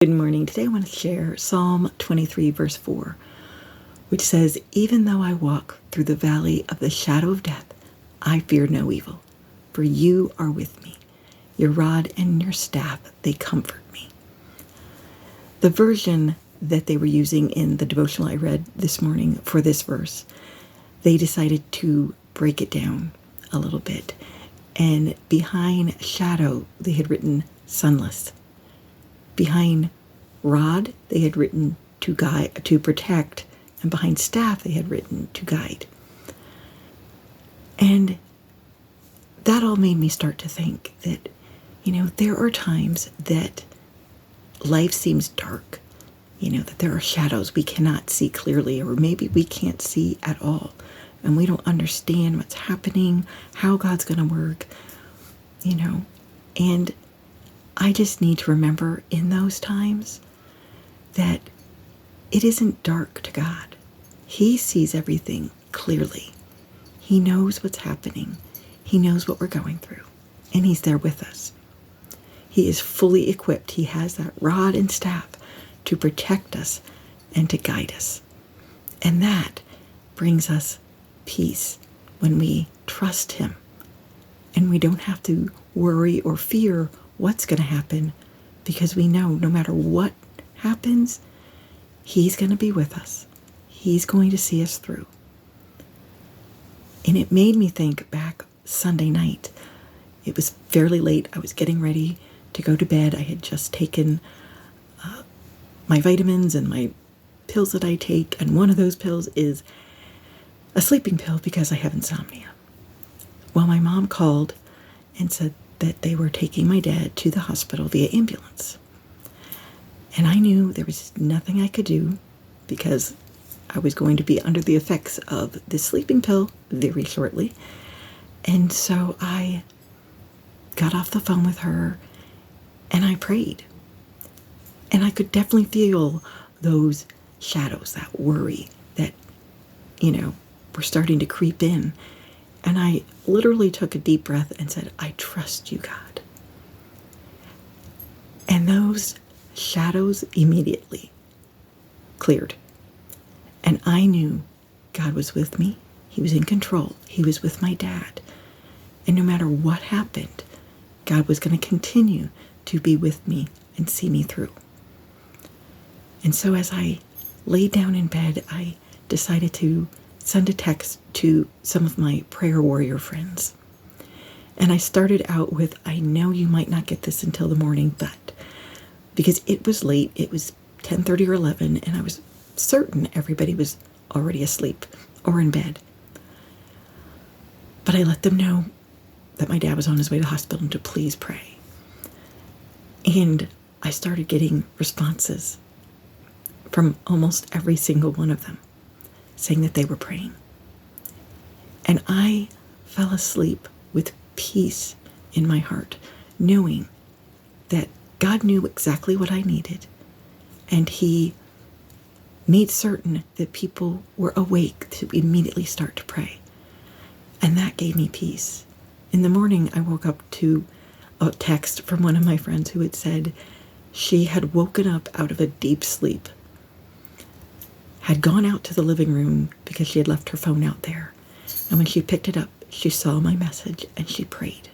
Good morning. Today I want to share Psalm 23, verse 4, which says, "Even though I walk through the valley of the shadow of death, I fear no evil, for you are with me. Your rod and your staff, they comfort me." The version that they were using in the devotional I read this morning for this verse, they decided to break it down a little bit. And behind shadow, they had written sunless. Behind rod, they had written to guide, to protect, and behind staff, they had written to guide. And that all made me start to think that, there are times that life seems dark, that there are shadows we cannot see clearly, or maybe we can't see at all, and we don't understand what's happening, how God's going to work, and I just need to remember in those times that it isn't dark to God. He sees everything clearly. He knows what's happening. He knows what we're going through, and He's there with us. He is fully equipped. He has that rod and staff to protect us and to guide us. And that brings us peace when we trust Him, and we don't have to worry or fear what's going to happen, because we know no matter what happens, He's going to be with us. He's going to see us through. And it made me think back Sunday night. It was fairly late. I was getting ready to go to bed. I had just taken my vitamins and my pills that I take, and one of those pills is a sleeping pill because I have insomnia. Well, my mom called and said that they were taking my dad to the hospital via ambulance. And I knew there was nothing I could do because I was going to be under the effects of this sleeping pill very shortly. And so I got off the phone with her and I prayed. And I could definitely feel those shadows, that worry that, were starting to creep in. And I literally took a deep breath and said, "I trust you, God." And those shadows immediately cleared. And I knew God was with me. He was in control. He was with my dad. And no matter what happened, God was going to continue to be with me and see me through. And so as I laid down in bed, I decided to send a text to some of my prayer warrior friends. And I started out with, "I know you might not get this until the morning, but," because it was late, it was 10:30 or 11, and I was certain everybody was already asleep or in bed. But I let them know that my dad was on his way to the hospital and to please pray. And I started getting responses from almost every single one of them, saying that they were praying. And I fell asleep with peace in my heart, knowing that God knew exactly what I needed, and He made certain that people were awake to immediately start to pray. And that gave me peace. In the morning, I woke up to a text from one of my friends who had said she had woken up out of a deep sleep, had gone out to the living room because she had left her phone out there. And when she picked it up, she saw my message and she prayed.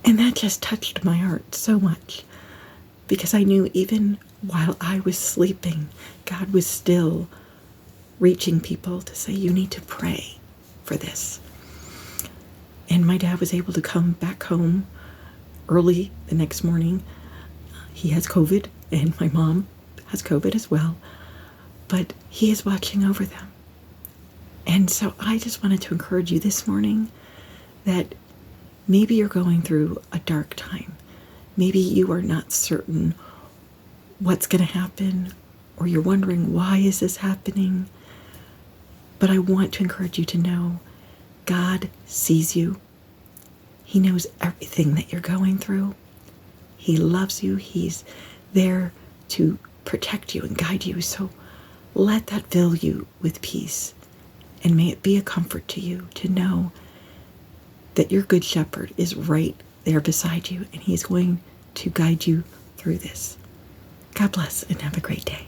And that just touched my heart so much, because I knew even while I was sleeping, God was still reaching people to say, "You need to pray for this." And my dad was able to come back home early the next morning. He has COVID, and my mom has COVID as well, but He is watching over them. And so I just wanted to encourage you this morning that maybe you're going through a dark time. Maybe you are not certain what's going to happen, or you're wondering, why is this happening? But I want to encourage you to know God sees you. He knows everything that you're going through. He loves you. He's there to protect you and guide you. So let that fill you with peace. And may it be a comfort to you to know that your good shepherd is right there beside you, and He's going to guide you through this. God bless and have a great day.